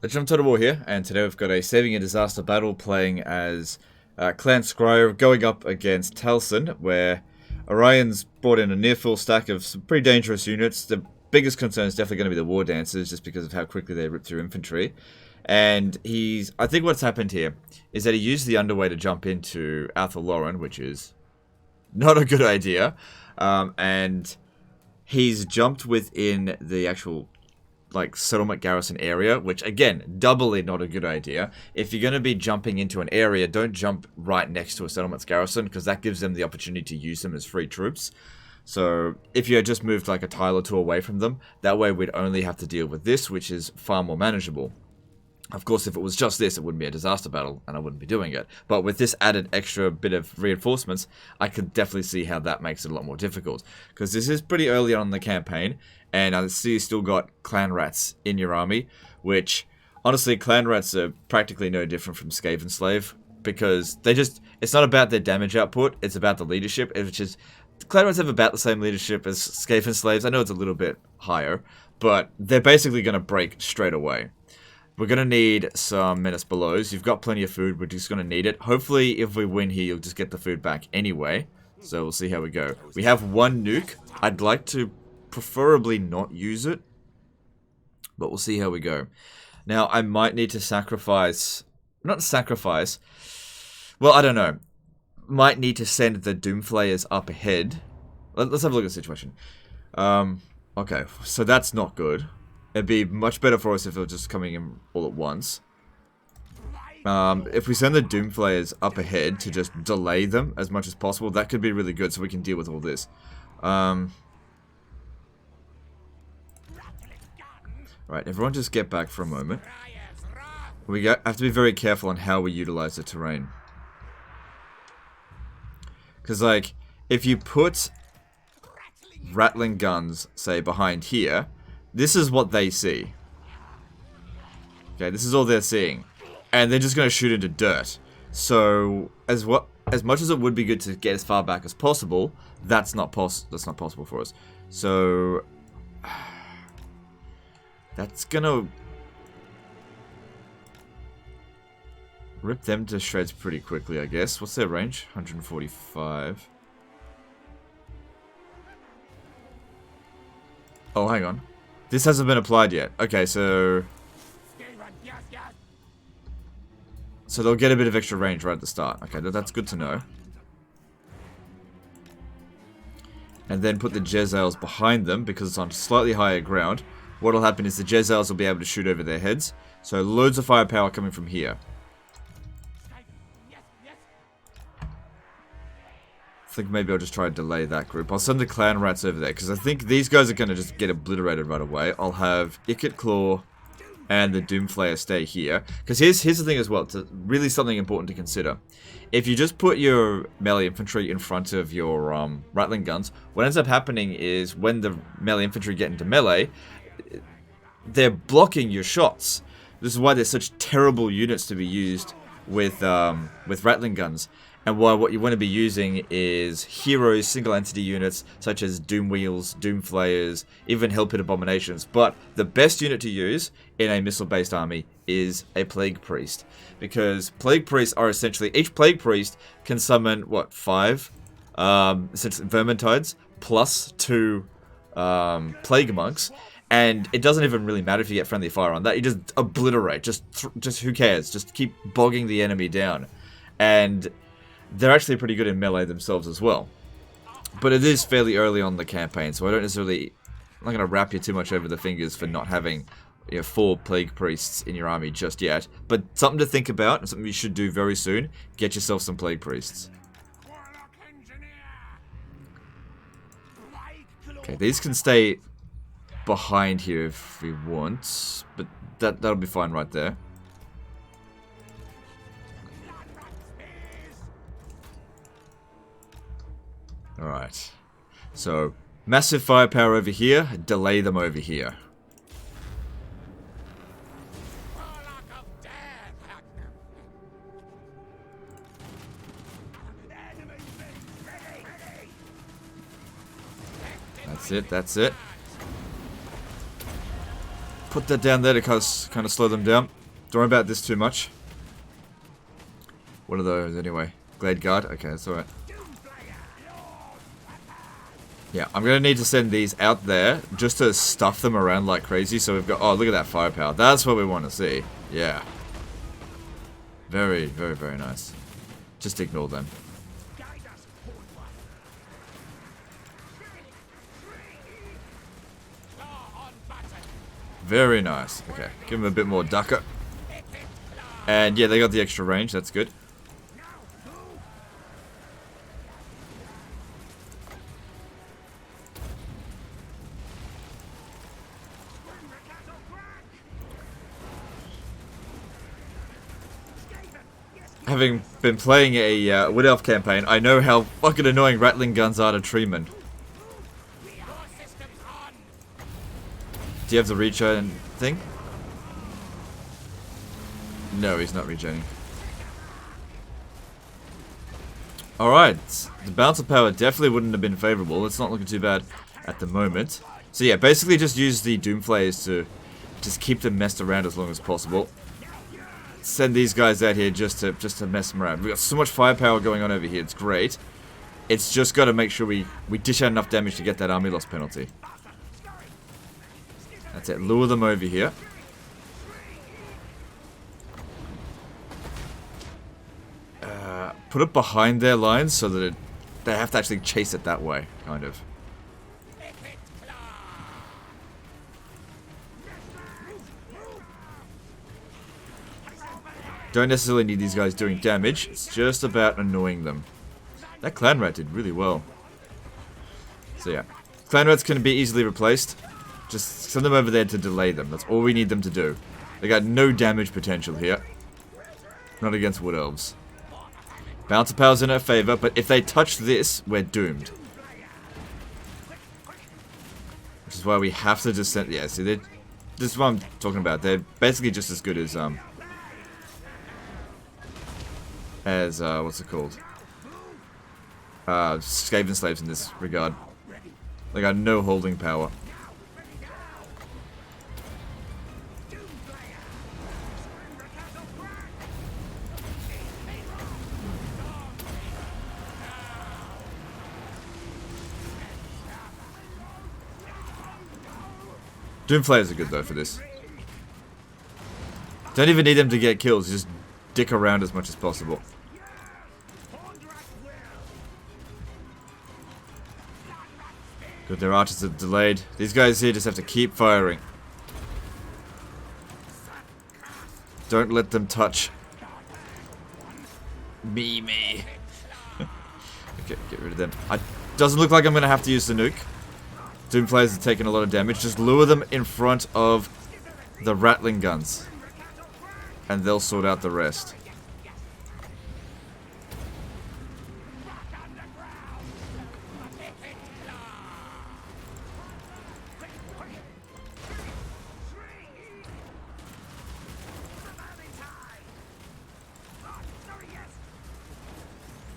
The Jump Total War here, and today we've got a Saving a Disaster battle playing as Clan Scryer going up against Talson, where Orion's brought in a near full stack of some pretty dangerous units. The biggest concern is definitely going to be the War Dancers, just because of how quickly they rip through infantry. And I think what's happened here is that he used the underway to jump into Athel Loren, which is not a good idea. And he's jumped within the actual settlement garrison area, which again, doubly not a good idea. If you're going to be jumping into an area, don't jump right next to a settlement's garrison, because that gives them the opportunity to use them as free troops. So if you had just moved like a tile or two away from them, that way we'd only have to deal with this, which is far more manageable. Of course, if it was just this, it wouldn't be a disaster battle, and I wouldn't be doing it. But with this added extra bit of reinforcements, I could definitely see how that makes it a lot more difficult. Because this is pretty early on in the campaign, and I see you still got clan rats in your army, which, honestly, clan rats are practically no different from SKAVEN slave, because it's not about their damage output, it's about the leadership, which is, clan rats have about the same leadership as SKAVEN slaves. I know it's a little bit higher, but they're basically going to break straight away. We're going to need some menace belows. You've got plenty of food. We're just going to need it. Hopefully, if we win here, you'll just get the food back anyway. So we'll see how we go. We have one nuke. I'd like to preferably not use it, but we'll see how we go. Now, I might need to sacrifice... Not sacrifice. Well, I don't know. Might need to send the Doomflayers up ahead. Let's have a look at the situation. Okay, so that's not good. It'd be much better for us if it was just coming in all at once. If we send the Doomflayers up ahead to just delay them as much as possible, that could be really good so we can deal with all this. Right, everyone just get back for a moment. We have to be very careful on how we utilize the terrain. Because, like, if you put Ratling guns, say, behind here... This is what they see. Okay, this is all they're seeing. And they're just going to shoot into dirt. So, as much as it would be good to get as far back as possible, that's not possible for us. So, that's going to rip them to shreds pretty quickly, I guess. What's their range? 145. Oh, hang on. This hasn't been applied yet. Okay, so they'll get a bit of extra range right at the start. Okay, that's good to know. And then put the Jezzails behind them because it's on slightly higher ground. What'll happen is the Jezzails will be able to shoot over their heads. So loads of firepower coming from here. I think maybe I'll just try to delay that group. I'll send the clan rats over there, because I think these guys are going to just get obliterated right away. I'll have Ikit Claw and the Doomflayer stay here. Because here's the thing as well, it's really something important to consider. If you just put your melee infantry in front of your Ratling guns, what ends up happening is when the melee infantry get into melee, they're blocking your shots. This is why they're such terrible units to be used with Ratling guns. And what you want to be using is heroes, single entity units, such as Doom Wheels, Doom Flayers, even Hell Pit Abominations. But the best unit to use in a missile-based army is a Plague Priest. Because Plague Priests are essentially, each Plague Priest can summon, what, 5? Essentially Vermintides, plus 2 Plague Monks. And it doesn't even really matter if you get friendly fire on that. You just obliterate, just who cares? Just keep bogging the enemy down. And they're actually pretty good in melee themselves as well. But it is fairly early on in the campaign, so I'm not going to wrap you too much over the fingers for not having 4 Plague Priests in your army just yet. But something to think about, and something you should do very soon, get yourself some Plague Priests. Okay, these can stay behind here if we want, but that'll be fine right there. Alright, so massive firepower over here, delay them over here. That's it. put that down there to kind of slow them down. Don't worry about this too much. What are those anyway? Glade Guard? Okay, that's alright. Yeah, I'm going to need to send these out there just to stuff them around like crazy. So we've got... Oh, look at that firepower. That's what we want to see. Yeah. Very, very, very nice. Just ignore them. Very nice. Okay, give them a bit more ducker. And yeah, they got the extra range. That's good. Having been playing a Wood Elf campaign, I know how fucking annoying Ratling guns are to treemen. Do you have the regen thing? No, he's not regening. Alright, the bouncer power definitely wouldn't have been favourable. It's not looking too bad at the moment. So yeah, basically just use the Doomflayers to just keep them messed around as long as possible. Send these guys out here just to mess them around. We've got so much firepower going on over here, it's great. It's just got to make sure we dish out enough damage to get that army loss penalty. That's it, lure them over here. Put it behind their lines so that they have to actually chase it that way, kind of. Don't necessarily need these guys doing damage, it's just about annoying them. That clan rat did really well. So yeah, clan rats can be easily replaced. Just send them over there to delay them, that's all we need them to do. They got no damage potential here. Not against Wood Elves. Bouncer power's in our favour, but if they touch this, we're doomed. Which is why we have to just send... Yeah, see, this is what I'm talking about. They're basically just as good as, what's it called? SKAVEN slaves in this regard. They got no holding power. Doomflayers are good though for this. Don't even need them to get kills, just dick around as much as possible. Good, their archers are delayed. These guys here just have to keep firing. Don't let them touch me. Okay, get rid of them. Doesn't look like I'm going to have to use the nuke. Doomflayers are taking a lot of damage. Just lure them in front of the Ratling guns. And they'll sort out the rest.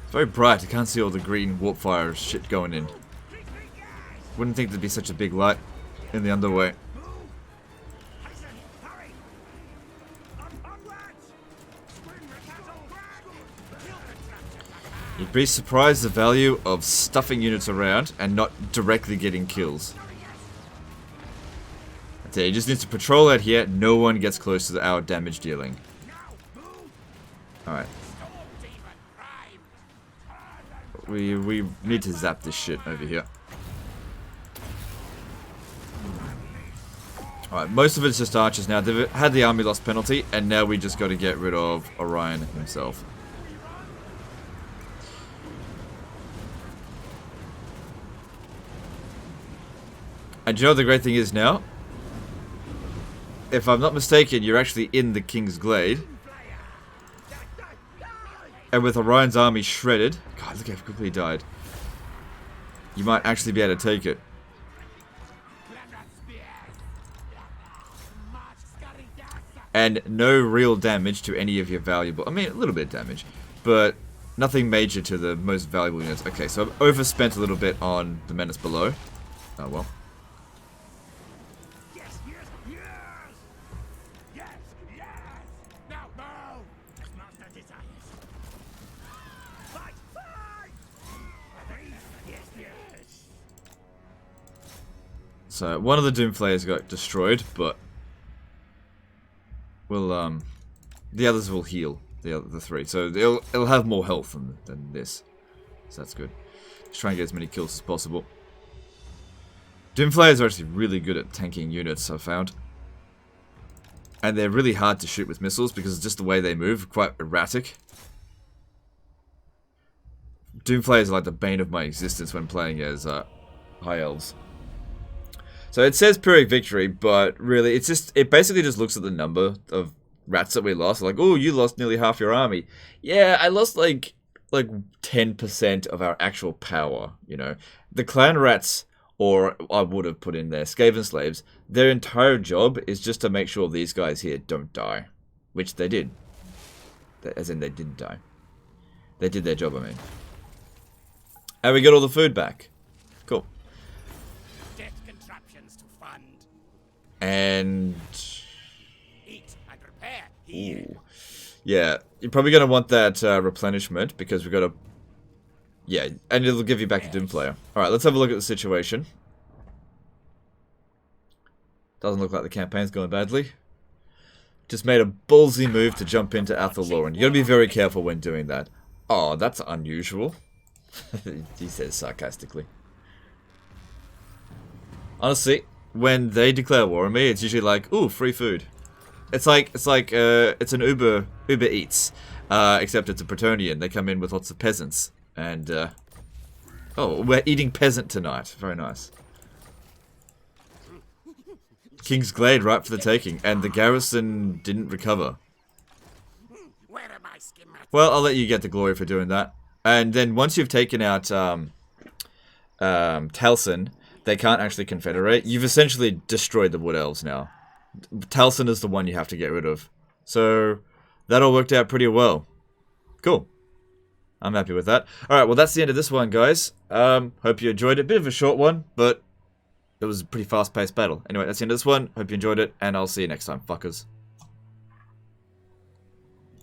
It's very bright. I can't see all the green warp fire shit going in. Wouldn't think there'd be such a big light in the underway. You'd be surprised the value of stuffing units around and not directly getting kills. That's it, you just need to patrol out here, no one gets close to our damage dealing. Alright. We need to zap this shit over here. Alright, most of it's just archers now. They've had the army loss penalty, and now we just got to get rid of Orion himself. And you know what the great thing is now? If I'm not mistaken, you're actually in the King's Glade. And with Orion's army shredded... God, look how quickly he died. You might actually be able to take it. And no real damage to any of your valuable... I mean, a little bit of damage. But nothing major to the most valuable units. Okay, so I've overspent a little bit on the menace below. Oh well. So one of the Doomflayers got destroyed, but we'll the others will heal. The 3, so it'll have more health than this. So that's good. Just try and get as many kills as possible. Doomflayers are actually really good at tanking units, I've found. And they're really hard to shoot with missiles because just the way they move, quite erratic. Doomflayers are like the bane of my existence when playing as High Elves. So it says Pyrrhic victory, but really it basically just looks at the number of rats that we lost. Like, oh, you lost nearly half your army. Yeah, I lost like 10% of our actual power, you know. The clan rats, or I would have put in there SKAVEN slaves, their entire job is just to make sure these guys here don't die. Which they did. As in, they didn't die. They did their job, I mean. And we got all the food back. Cool. Debt contraptions to fund. And... Eat and repair here. Ooh. Yeah, you're probably going to want that replenishment, because we've got to... Yeah, and it'll give you back the Doomflayer. Alright, let's have a look at the situation. Doesn't look like the campaign's going badly. Just made a ballsy move to jump into Athelloran. You got to be very careful when doing that. Oh, that's unusual. He says sarcastically. Honestly, when they declare war on me, it's usually like, ooh, free food. It's an Uber Eats, except it's a Bretonnian. They come in with lots of peasants, and oh, we're eating peasant tonight. Very nice. King's Glade right for the taking, and the garrison didn't recover. Where am I, schematics? Well, I'll let you get the glory for doing that. And then once you've taken out Talcin, they can't actually confederate. You've essentially destroyed the Wood Elves now. Talcin is the one you have to get rid of. So that all worked out pretty well. Cool. I'm happy with that. Alright, well that's the end of this one, guys. Hope you enjoyed it. Bit of a short one, but it was a pretty fast-paced battle. Anyway, that's the end of this one. Hope you enjoyed it, and I'll see you next time, fuckers.